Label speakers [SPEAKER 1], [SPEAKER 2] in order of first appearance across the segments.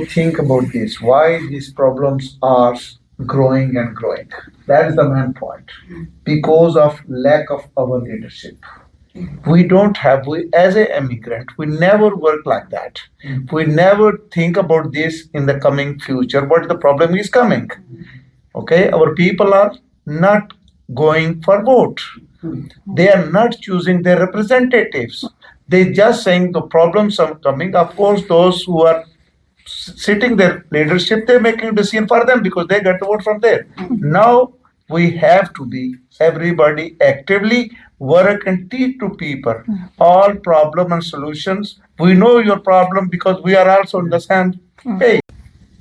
[SPEAKER 1] think about this, why these problems are growing and growing. That is the main point. Because of lack of our leadership. We as an immigrant, we never work like that. We never think about this in the coming future, what the problem is coming. Okay, our people are not going for vote. They are not choosing their representatives. They just saying the problems are coming. Of course, those who are sitting their leadership, they're making decision for them because they get the vote from there. Now we have to be everybody actively work and teach to people all problem and solutions. We know your problem because we are also on the same page.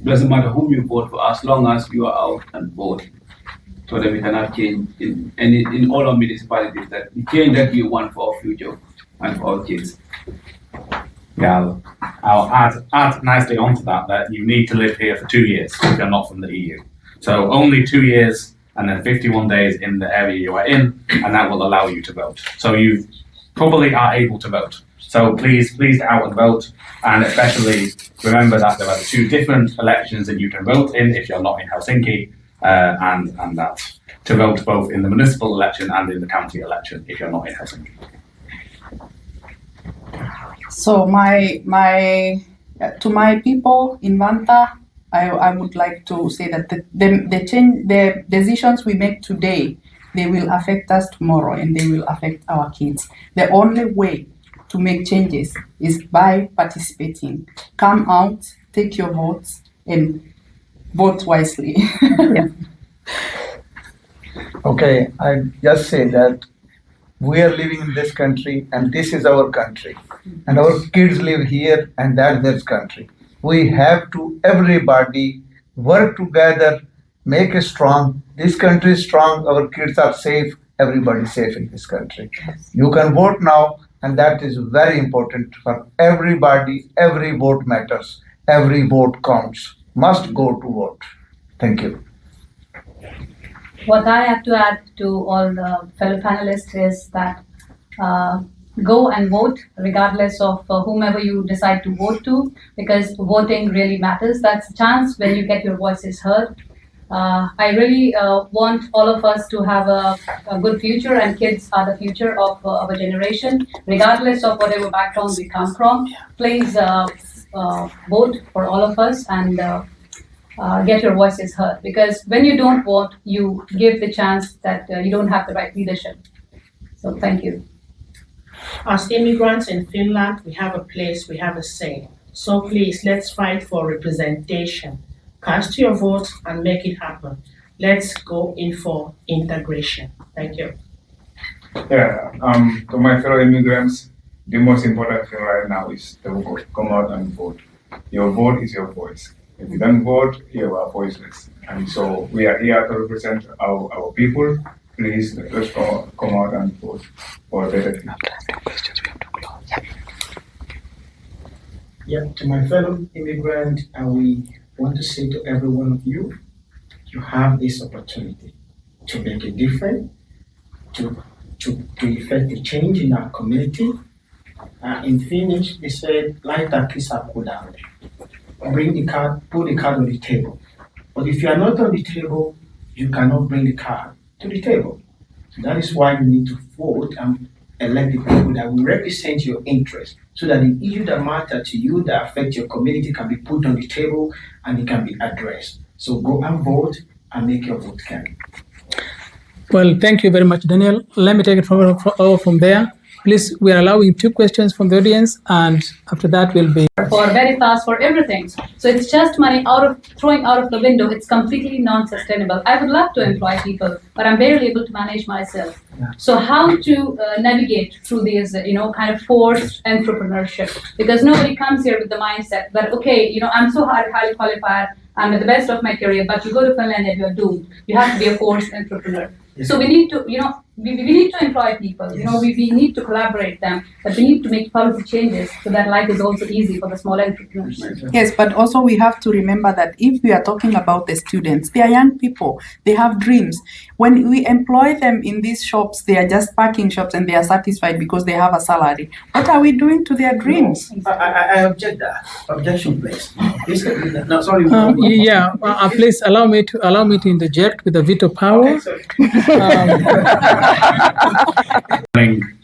[SPEAKER 2] Doesn't matter whom you vote for, as long as you are out and vote, so that we can have change in all our municipalities, that the change that we want for our future and for our kids.
[SPEAKER 3] Yeah, I'll add nicely onto that you need to live here for 2 years if you're not from the EU. So only 2 years and then 51 days in the area you are in, and that will allow you to vote. So you probably are able to vote. So please get out and vote, and especially remember that there are 2 different elections that you can vote in if you're not in Helsinki, and that to vote both in the municipal election and in the county election if you're not in Helsinki.
[SPEAKER 4] So to my people in Vantaa, I would like to say that the decisions we make today, they will affect us tomorrow and they will affect our kids. The only way to make changes is by participating. Come out, take your votes, and vote wisely.
[SPEAKER 1] Okay, I just say that we are living in this country and this is our country. And our kids live here and that's their country. We have to, everybody, work together, make it strong. This country is strong, our kids are safe, everybody's safe in this country. You can vote now, and that is very important for everybody. Every vote matters. Every vote counts. Must go to vote. Thank you.
[SPEAKER 5] What I have to add to all the fellow panelists is that go and vote regardless of whomever you decide to vote to, because voting really matters. That's a chance when you get your voices heard. I really want all of us to have a good future, and kids are the future of our generation, regardless of whatever background we come from. Please vote for all of us and get your voices heard, because when you don't vote, you give the chance that you don't have the right leadership. So thank you.
[SPEAKER 6] As immigrants in Finland, we have a place, we have a say. So please, let's fight for representation. Cast your vote and make it happen. Let's go in for integration. Thank you.
[SPEAKER 7] Yeah, to my fellow immigrants, the most important thing right now is to vote. Come out and vote. Your vote is your voice. If you don't vote, you are voiceless. And so we are here to represent our people. Please let us come out and vote for a better future.
[SPEAKER 8] Yeah, to my fellow immigrant, we want to say to every one of you, you have this opportunity to make a difference, to effect a change in our community. In Finnish, they said, laita kisa pudaan. Bring the card, put the card on the table. But if you are not on the table, you cannot bring the card to the table. So that is why you need to vote and elect the people that will represent your interests, so that the issue that matter to you, that affect your community, can be put on the table and it can be addressed. So go and vote and make your vote count.
[SPEAKER 9] Well, thank you very much, Daniel. Let me take it from there. Please, we are allowing 2 questions from the audience, and after that we'll be...
[SPEAKER 5] For very fast for everything. So it's just money throwing out of the window. It's completely non-sustainable. I would love to employ people, but I'm barely able to manage myself. Yeah. So how to navigate through these, kind of forced entrepreneurship? Because nobody comes here with the mindset that, okay, I'm so highly qualified, I'm at the best of my career, but you go to Finland and you're doomed. You have to be a forced entrepreneur. Yes. So we need to, we need to employ people. You know, we need to collaborate them, but we need to make policy changes so that life is also easy for the small entrepreneurs.
[SPEAKER 4] Yes, but also we have to remember that if we are talking about the students, they are young people, they have dreams. When we employ them in these shops, they are just parking shops and they are satisfied because they have a salary. What are we doing to their dreams?
[SPEAKER 8] I object that. Objection, please. No, sorry.
[SPEAKER 9] Please allow me to interject with the veto power.
[SPEAKER 8] Okay, sorry.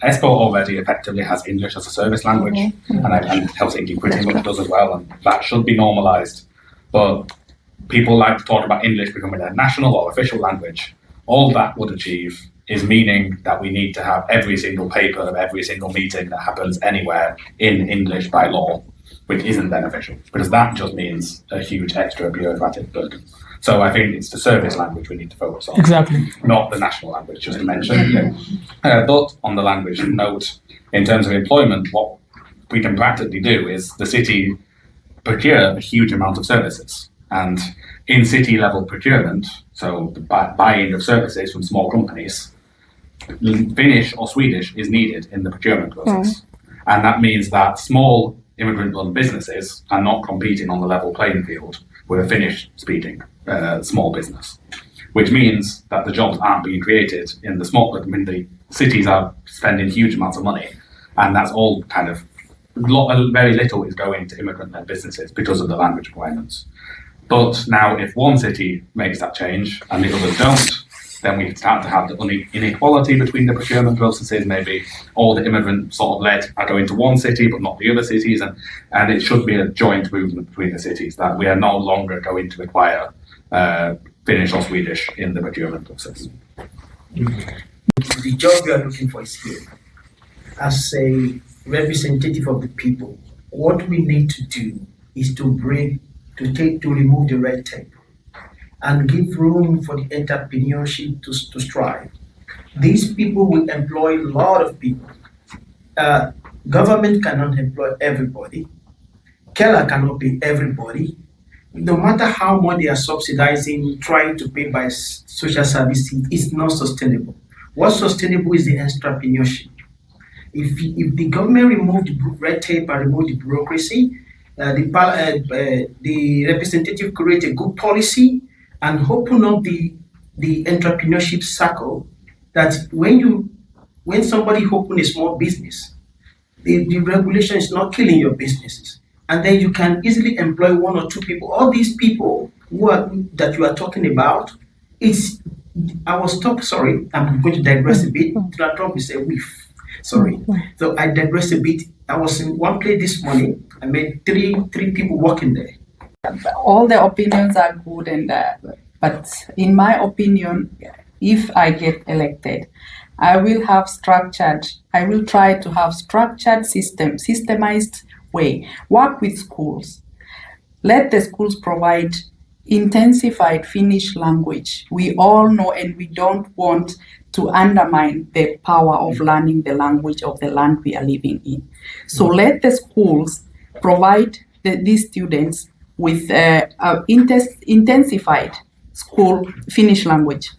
[SPEAKER 3] ESPO already effectively has English as a service language, and Helsinki pretty much does as well, and that should be normalised. But people like to talk about English becoming a national or official language. All that would achieve is meaning that we need to have every single paper of every single meeting that happens anywhere in English by law, which isn't beneficial, because that just means a huge extra bureaucratic burden. So I think it's the service language we need to focus on.
[SPEAKER 9] Exactly.
[SPEAKER 3] Not the national language, just to mention. But on the language note, in terms of employment, what we can practically do is the city procure a huge amount of services. And in city level procurement, so the buying of services from small companies, Finnish or Swedish is needed in the procurement process. And that means that small immigrant-run businesses are not competing on the level playing field with a Finnish-speaking small business, which means that the jobs aren't being created in the small. I mean, the cities are spending huge amounts of money, and that's all kind of very little is going to immigrant-led businesses because of the language requirements. But now, if one city makes that change and the others don't, then we start to have the inequality between the procurement processes. Maybe all the immigrant sort of led are going to one city, but not the other cities. And it should be a joint movement between the cities that we are no longer going to require Finnish or Swedish in the procurement process.
[SPEAKER 8] The job we are looking for is here. As a representative of the people, what we need to do is to remove the red tape and give room for the entrepreneurship to strive. These people will employ a lot of people. Government cannot employ everybody. Keller cannot pay everybody. No matter how much they are subsidizing, trying to pay by social services, it's not sustainable. What's sustainable is the entrepreneurship. If the government remove the red tape and remove the bureaucracy, the representative create a good policy and open up the entrepreneurship circle, that when somebody open a small business, the regulation is not killing your businesses. And then you can easily employ one or two people. All these people that you are talking about, I'm going to digress a bit. Trump is a whiff. Sorry. So I digress a bit. I was in one place this morning. I met three people working there.
[SPEAKER 4] All the opinions are good, but in my opinion, if I get elected, I will try to have structured systemized way. Work with schools. Let the schools provide intensified Finnish language. We all know, and we don't want to undermine the power of learning the language of the land we are living in. So let the schools provide these students with intensified school Finnish language.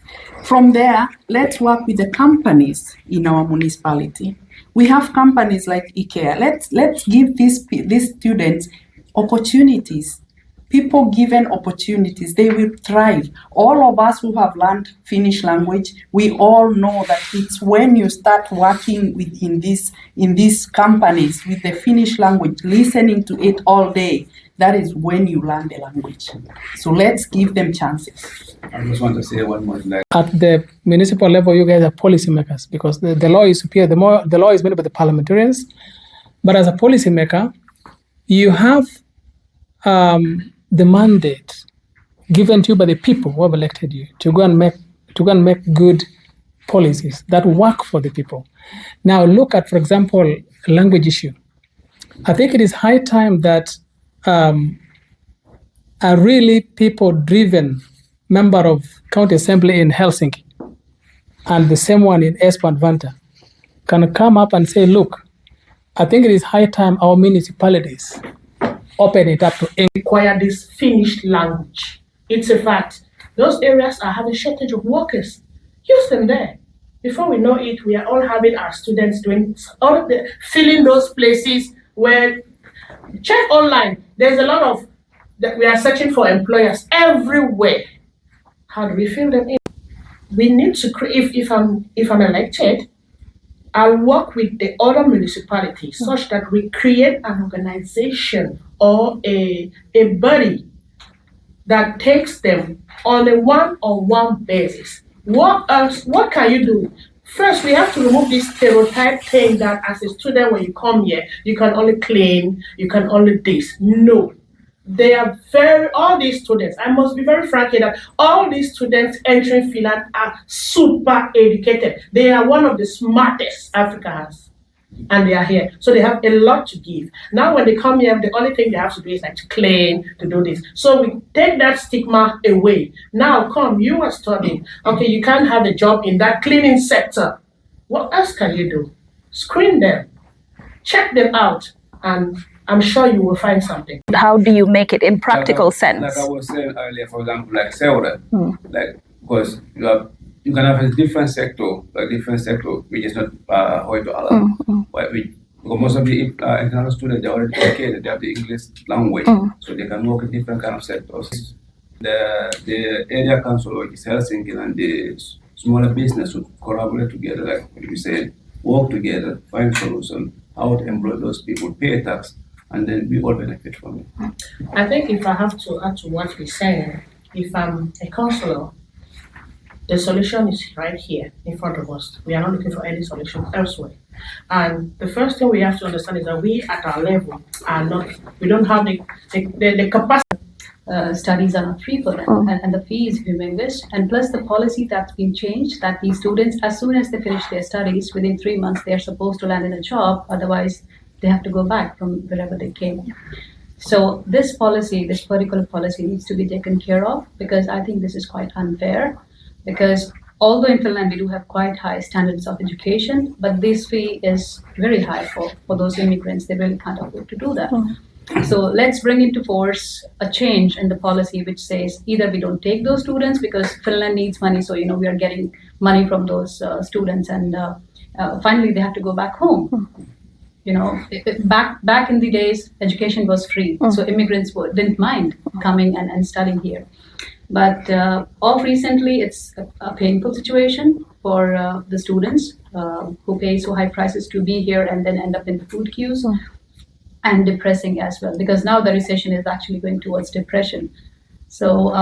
[SPEAKER 4] From there, let's work with the companies in our municipality. We have companies like IKEA. Let's give these students opportunities. People given opportunities, they will thrive. All of us who have learned Finnish language, we all know that it's when you start working in these companies with the Finnish language, listening to it all day, that is when you learn the language. So let's give them chances.
[SPEAKER 2] I just want to say one more thing.
[SPEAKER 9] At the municipal level, you guys are policymakers, because the law is superior. The law is made by the parliamentarians, but as a policymaker, you have the mandate given to you by the people who have elected you to go and make good policies that work for the people. Now look at, for example, a language issue. I think it is high time that a really people-driven member of county assembly in Helsinki and the same one in Espoo and Vantaa can come up and say, look, I think it is high time our municipalities open it up to
[SPEAKER 6] require this Finnish language. It's a fact. Those areas are having shortage of workers. Use them there. before we know it, we are all having our students doing all the filling those places where check online. There's a lot of that we are searching for employers everywhere. How do we fill them in? We need to create. If I'm elected, I'll work with the other municipalities such that we create an organization or a body that takes them on a one-on-one basis. What else? What can you do? First, we have to remove this stereotype thing that as a student, when you come here, you can only clean, you can only this. No. They are all these students, I must be very frank here that all these students entering Finland are super educated. They are one of the smartest Africa has. And they are here. So they have a lot to give. Now when they come here, the only thing they have to do is like to clean, to do this. So we take that stigma away. Now come, you are studying. Okay, you can't have a job in that cleaning sector. What else can you do? Screen them, check them out, and I'm sure you will find something.
[SPEAKER 10] How do you make it in practical sense?
[SPEAKER 2] Like I was saying earlier, for example, like Seura, like because you can have a different sector, which is not but because most of the international students they are already educated, they have the English language, so they can work in different kind of sectors. The area council, which is Helsinki, and the smaller business would collaborate together, like we said, work together, find solution, how to employ those people, pay tax, and then we all benefit from it.
[SPEAKER 6] I think if I have to add to what we're saying, if I'm a counselor, the solution is right here in front of us. We are not looking for any solution elsewhere. And the first thing we have to understand is that we at our level we don't have the capacity.
[SPEAKER 5] Studies are not free for them, and the fee is humongous. And plus the policy that's been changed, that these students, as soon as they finish their studies, within 3 months, they are supposed to land in a job. Otherwise, they have to go back from wherever they came. So this policy, this particular policy needs to be taken care of, because I think this is quite unfair. Because although in Finland we do have quite high standards of education, but this fee is very high for those immigrants. They really can't afford to do that. So let's bring into force a change in the policy which says either we don't take those students because Finland needs money, so we are getting money from those students, and finally they have to go back home. Back in the days, education was free, so immigrants didn't mind coming and studying here. But of recently, it's a painful situation for the students who pay so high prices to be here and then end up in the food queues, and depressing as well, because now the recession is actually going towards depression. So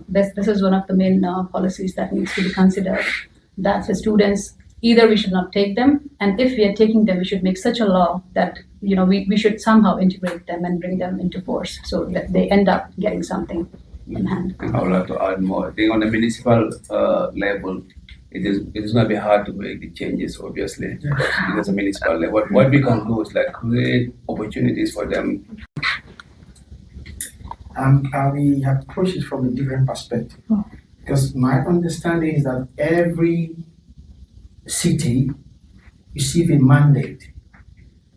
[SPEAKER 5] this is one of the main policies that needs to be considered, that the students, either we should not take them, and if we are taking them, we should make such a law that we should somehow integrate them and bring them into force so that they end up getting something in hand.
[SPEAKER 2] I would like to add more. I think on the municipal level, it is going to be hard to make the changes, obviously, because a municipal level. What we can do is like create opportunities for them.
[SPEAKER 8] We approach it from a different perspective, because my understanding is that every city receive a mandate.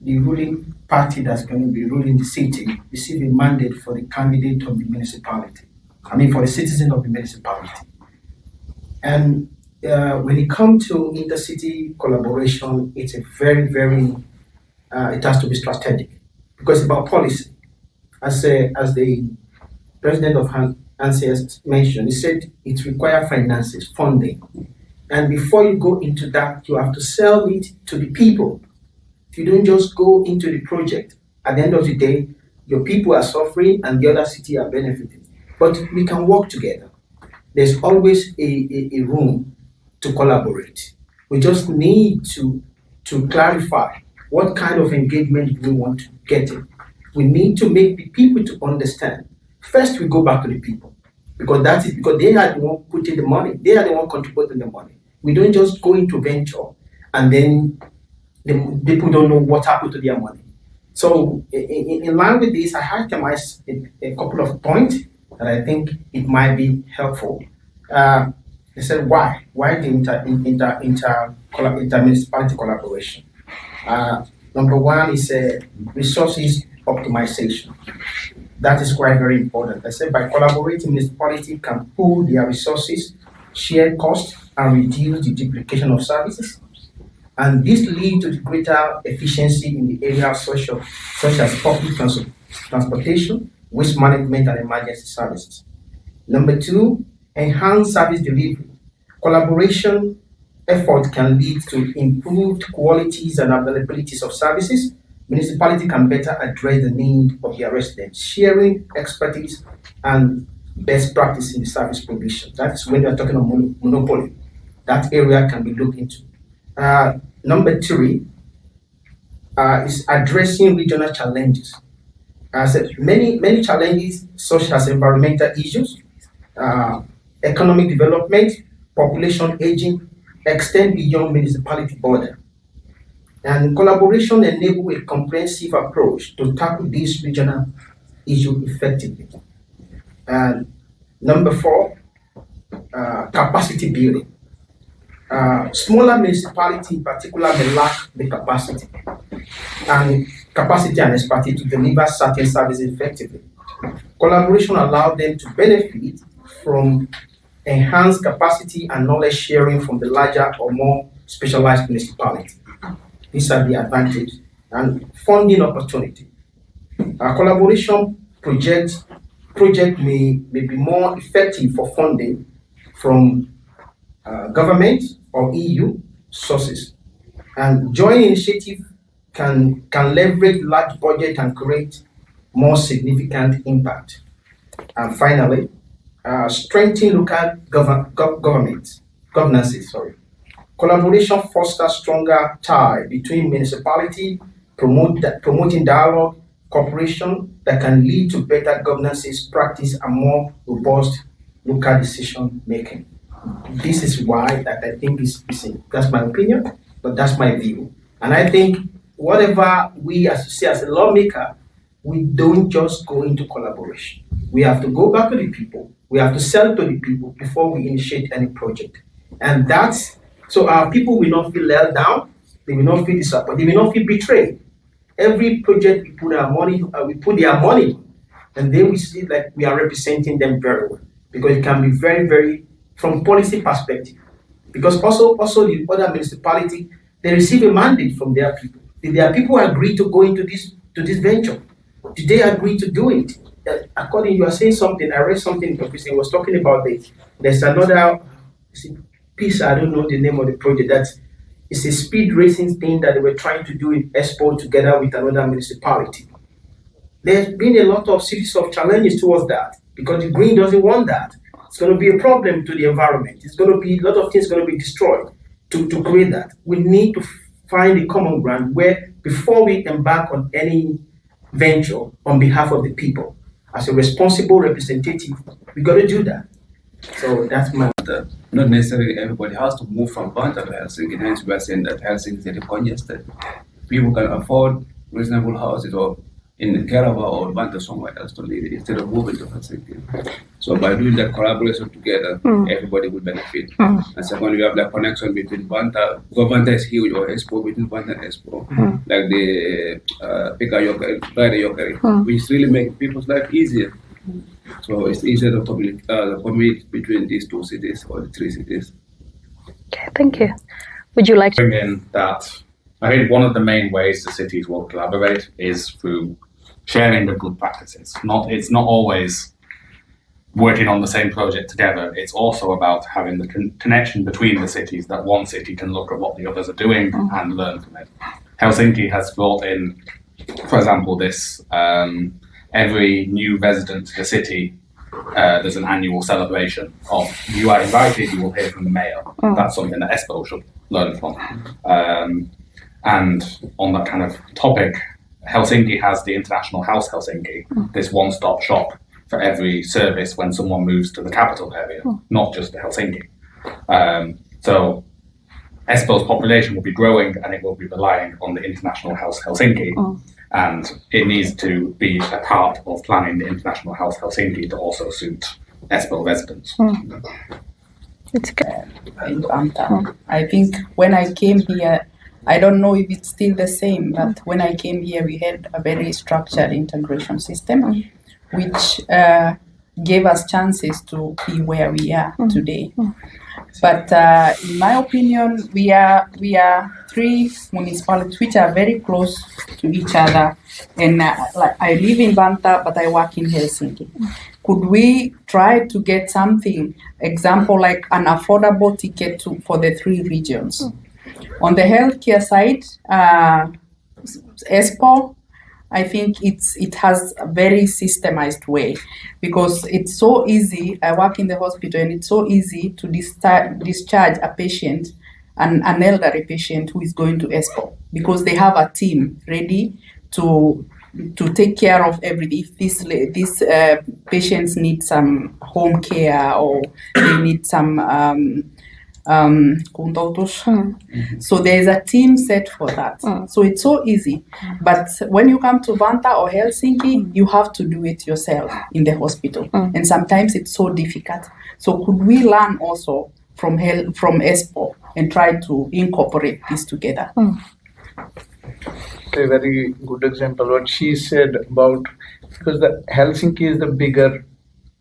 [SPEAKER 8] The ruling party that's going to be ruling the city receive a mandate for the candidate of the municipality. For the citizen of the municipality. And when it comes to intercity collaboration, it's a very, very, it has to be strategic, because it's about policy. As the president of Andsea mentioned, he said it requires finances, funding. And before you go into that, you have to sell it to the people. You don't just go into the project. At the end of the day, your people are suffering and the other city are benefiting. But we can work together. There's always a room to collaborate. We just need to clarify what kind of engagement we want to get in. We need to make the people to understand. First, we go back to the people, because they are the one putting the money. They are the one contributing the money. We don't just go into venture and then the people don't know what happened to their money. So in line with this, I itemized a couple of points that I think it might be helpful. They said why the inter-municipality collaboration. Number one is resources optimization. That is quite very important. I said by collaborating, municipality can pool their resources, share costs, and reduce the duplication of services. And this leads to greater efficiency in the areas such as public transportation, waste management, and emergency services. Number two, enhance service delivery. Collaboration effort can lead to improved qualities and availabilities of services. Municipality can better address the need of their residents, sharing expertise and best practice in the service provision. That's when we are talking about monopoly. That area can be looked into. Number three is addressing regional challenges. I said many challenges such as environmental issues, economic development, population aging, extend beyond municipality border. And collaboration enable a comprehensive approach to tackle these regional issues effectively. And number four, capacity building. Smaller municipalities in particular may lack the capacity and expertise to deliver certain services effectively. Collaboration allows them to benefit from enhanced capacity and knowledge sharing from the larger or more specialized municipalities. These are the advantages. And funding opportunity. Collaboration project may be more effective for funding from government or EU sources. And joint initiative can leverage large budget and create more significant impact. And finally, strengthen local governances. Collaboration fosters stronger tie between municipality, promoting dialogue, cooperation that can lead to better governance practice and more robust local decision making. This is why that I think is that's my opinion, but that's my view. And I think whatever we as a lawmaker, we don't just go into collaboration. We have to go back to the people. We have to sell to the people before we initiate any project. And that's so our people will not feel let down. They will not feel disappointed. They will not feel betrayed. Every project we put their money, and they will see like we are representing them very well, because it can be very, very from policy perspective. Because also the other municipality, they receive a mandate from their people. Did their people agree to go into this venture? Did they agree to do it? According, you are saying something. I read something in Professor was talking about it. There's another piece. I don't know the name of the project. It's a speed racing thing that they were trying to do in Expo together with another municipality. There's been a lot of series of challenges towards that because the green doesn't want that. It's going to be a problem to the environment. It's going to be a lot of things going to be destroyed to create that. We need to find a common ground where before we embark on any venture on behalf of the people, as a responsible representative, we got to do that. So that's my.
[SPEAKER 2] Not necessarily everybody has to move from Banta to Helsinki. Hence, we are saying that Helsinki is very congested. People can afford reasonable houses or in Kerava or Banta somewhere else to live instead of moving to Helsinki. So by doing that collaboration together, everybody will benefit. And secondly, we have the connection between Banta, because Banta is huge, or Espoo, between Banta and Espoo, like the Pika Yokari, Rider Yokari, which really makes people's life easier. So it's easier to commute between these two cities or the three cities.
[SPEAKER 10] Okay, thank you. Would you like to
[SPEAKER 3] bring in that? I think one of the main ways the cities will collaborate is through sharing the good practices. It's not always working on the same project together. It's also about having the connection between the cities, that one city can look at what the others are doing and learn from it. Helsinki has brought in, for example, this every new resident to the city, there's an annual celebration of, you are invited, you will hear from the mayor. That's something that Espoo should learn from. And on that kind of topic, Helsinki has the International House Helsinki, this one-stop shop for every service when someone moves to the capital area, not just to Helsinki. So Espoo's population will be growing and it will be relying on the International House Helsinki. And it needs to be a part of planning the International House Helsinki to also suit Espoo residents.
[SPEAKER 10] It's good.
[SPEAKER 4] I think when I came here, I don't know if it's still the same, but when I came here, we had a very structured integration system, which gave us chances to be where we are today. But in my opinion, we are three municipalities which are very close to each other. And like I live in Vantaa, but I work in Helsinki. Could we try to get something, example like an affordable ticket for the three regions? On the healthcare side, Espoo, I think it has a very systemized way because it's so easy. I work in the hospital and it's so easy to discharge a patient, an elderly patient who is going to Espoo because they have a team ready to take care of everything. If these patients need some home care or they need some kuntoutus. So there's a team set for that. So it's so easy. But when you come to Vantaa or Helsinki, you have to do it yourself in the hospital. And sometimes it's so difficult. So could we learn also from Espoo and try to incorporate this together?
[SPEAKER 1] A very good example what she said about, because the Helsinki is the bigger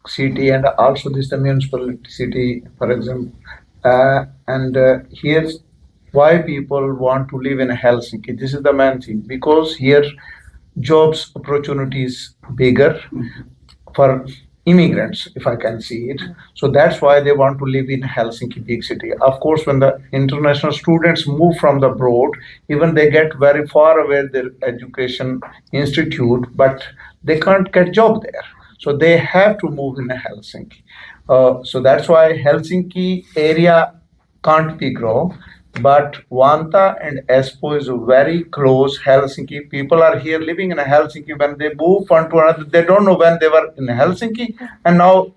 [SPEAKER 1] city and also this the municipal city, for example. Here's why people want to live in Helsinki. This is the main thing, because here jobs opportunities bigger for immigrants, if I can see it. So that's why they want to live in Helsinki, big city. Of course, when the international students move from the abroad, even they get very far away their education institute, but they can't get job there. So they have to move in Helsinki. So that's why Helsinki area can't be grow, but Vantaa and Espoo is very close. Helsinki people are here living in Helsinki. When they move one to another, they don't know when they were in Helsinki, and now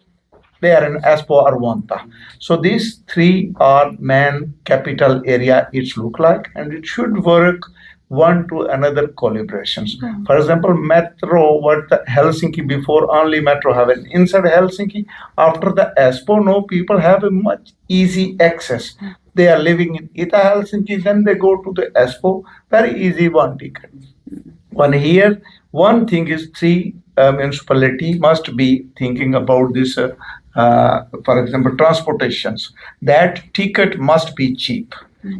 [SPEAKER 1] they are in Espoo or Vantaa. So these three are main capital area. It look like, and it should work one to another collaborations. For example, metro, what the Helsinki before only metro have an inside Helsinki. After the Espoo, no people have a much easy access. They are living in Itä Helsinki, then they go to the Espoo, very easy one ticket. One thing is three municipality must be thinking about this. For example, transportations. That ticket must be cheap.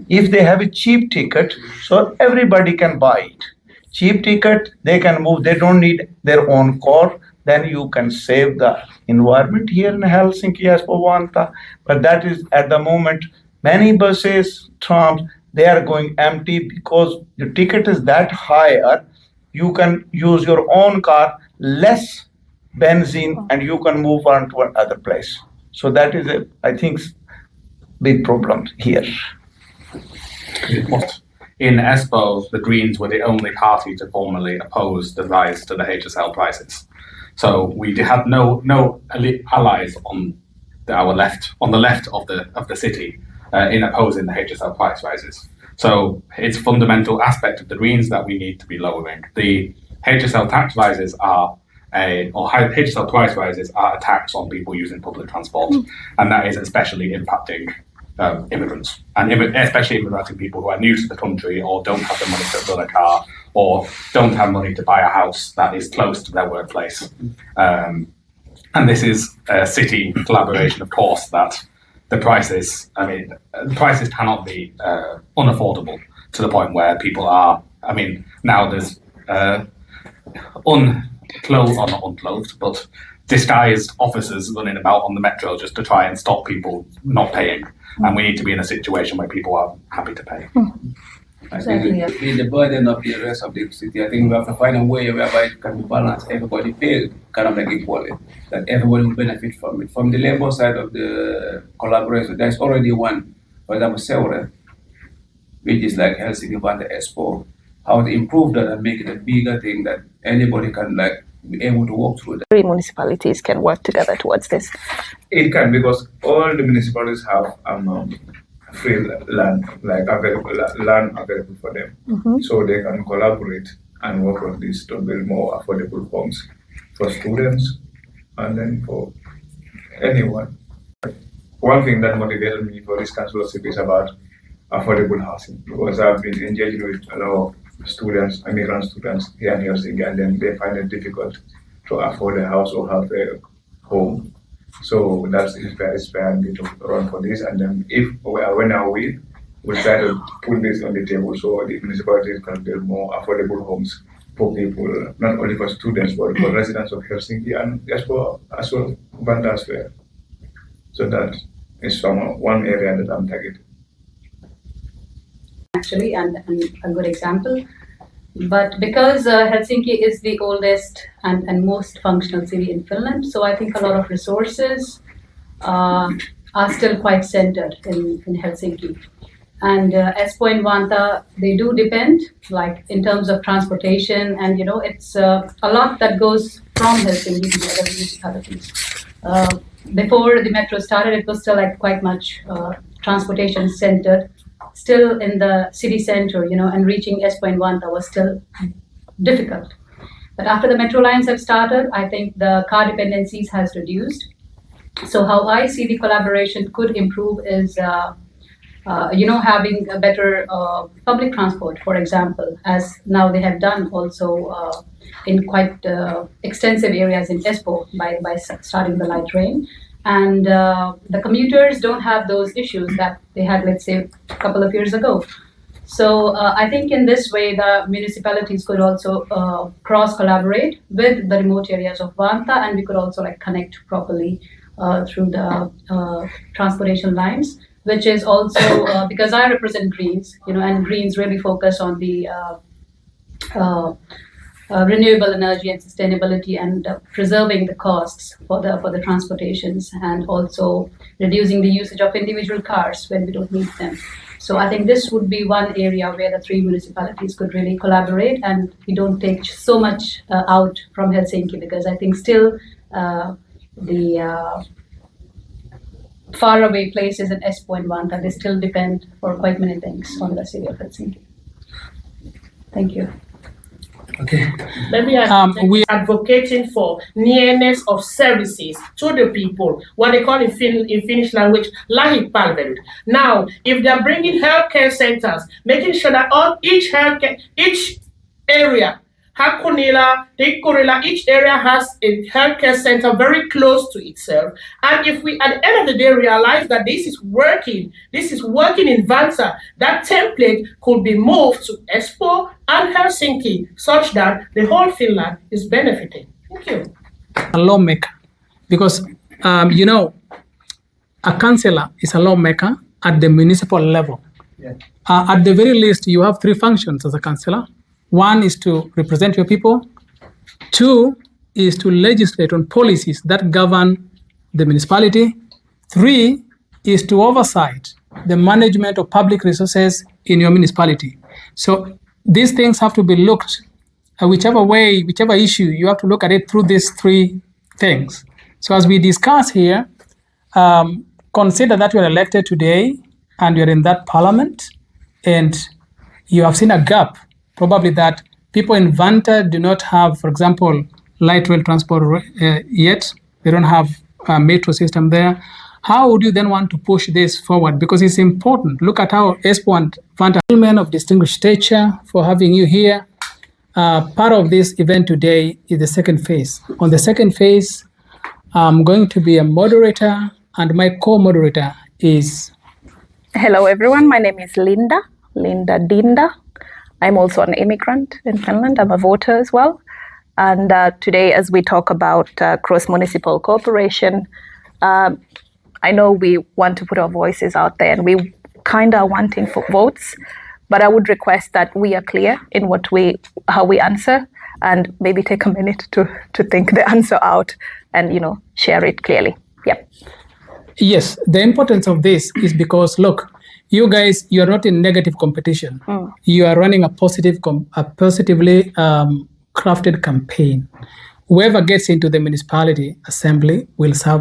[SPEAKER 1] If they have a cheap ticket, so everybody can buy it. Cheap ticket, they can move. They don't need their own car. Then you can save the environment here in Helsinki as for Vantaa. But that is at the moment, many buses, trams, they are going empty because the ticket is that higher. You can use your own car, less benzene, and you can move on to another place. So that is, I think, big problem here.
[SPEAKER 3] In Espoo, the Greens were the only party to formally oppose the rise to the HSL prices. So we had no allies on the left of the city in opposing the HSL price rises. So it's a fundamental aspect of the Greens that we need to be lowering. The HSL tax rises HSL price rises are a tax on people using public transport, and that is especially impacting immigrants, and especially impacting people who are new to the country or don't have the money to build a car or don't have money to buy a house that is close to their workplace. And this is a city collaboration, of course, that the prices cannot be unaffordable to the point where people are, now there's not unclothed, but disguised officers running about on the metro just to try and stop people not paying. And we need to be in a situation where people are happy to pay.
[SPEAKER 2] I think with the burden of the rest of the city, I think we have to find a way whereby it can be balanced. Everybody pay kind of like equally, that everybody will benefit from it. From the labor side of the collaboration, there's already one, for example, Civic, which is like Helsinki Vantaa Espoo, how to improve that and make it a bigger thing that anybody can like be able to walk through that.
[SPEAKER 10] Three municipalities can work together towards this.
[SPEAKER 7] It can, because all the municipalities have free land, land available for them. So they can collaborate and work on this to build more affordable homes for students and then for anyone. One thing that motivated me for this council of cities about affordable housing, because I've been engaging with a lot of students, immigrant students here in Helsinki, and then they find it difficult to afford a house or have a home. So that's inspired me to run for this. And then when I win, we'll try to put this on the table so the municipalities can build more affordable homes for people, not only for students, but for residents of Helsinki and as well Vantaa as well. So that is one area that I'm targeting.
[SPEAKER 5] Actually, and a good example. But because Helsinki is the oldest and most functional city in Finland, so I think a lot of resources are still quite centered in Helsinki. And Espoo and Vantaa, they do depend, like in terms of transportation, and it's a lot that goes from Helsinki to the other municipalities. Before the metro started, it was still like quite much transportation centered, still in the city center, and reaching Espoo and Vantaa was still difficult. But after the metro lines have started, I think the car dependencies has reduced. So how I see the collaboration could improve is having a better public transport, for example, as now they have done also in quite extensive areas in Espoo by starting the light rail. And the commuters don't have those issues that they had, let's say, a couple of years ago. So I think in this way, the municipalities could also cross-collaborate with the remote areas of Vantaa, and we could also connect properly through the transportation lines, which is also because I represent Greens, and Greens really focus on the renewable energy and sustainability and preserving the costs for the transportations, and also reducing the usage of individual cars when we don't need them. So I think this would be one area where the three municipalities could really collaborate, and we don't take so much out from Helsinki, because I think still the faraway places in Espoo and Vantaa, they still depend for quite many things on the city of Helsinki. Thank you.
[SPEAKER 9] Okay.
[SPEAKER 6] Maybe we are advocating for nearness of services to the people, what they call in Finnish language, lähipalvelut. Now, if they're bringing healthcare centers, making sure that each area, Hakunila, Tikkurila, each area has a healthcare center very close to itself. And if we, at the end of the day, realize that this is working in Vantaa, that template could be moved to Espoo and Helsinki, such that the whole Finland is benefiting. Thank you.
[SPEAKER 9] A lawmaker, because a councillor is a lawmaker at the municipal level.
[SPEAKER 1] Yeah.
[SPEAKER 9] At the very least, you have three functions as a councillor. One is to represent your people. Two is to legislate on policies that govern the municipality. Three is to oversight the management of public resources in your municipality. So these things have to be looked whichever way, whichever issue, you have to look at it through these three things. So as we discuss here, consider that you are elected today and you're in that parliament, and you have seen a gap, probably that people in Vantaa do not have, for example, light rail transport yet. They don't have a metro system there. How would you then want to push this forward? Because it's important. Look at how Espoo and Vantaa, men of distinguished stature, for having you here. Part of this event today is the second phase. On the second phase, I'm going to be a moderator, and my co-moderator is...
[SPEAKER 10] Hello, everyone. My name is Linda Dinda. I'm also an immigrant in Finland. I'm a voter as well. And today, as we talk about cross-municipal cooperation, I know we want to put our voices out there, and we kind of wanting for votes, but I would request that we are clear in how we answer, and maybe take a minute to think the answer out and, share it clearly. Yep.
[SPEAKER 9] Yes, the importance of this is because, look, you guys, you are not in negative competition. You are running a positively crafted campaign. Whoever gets into the municipality assembly will serve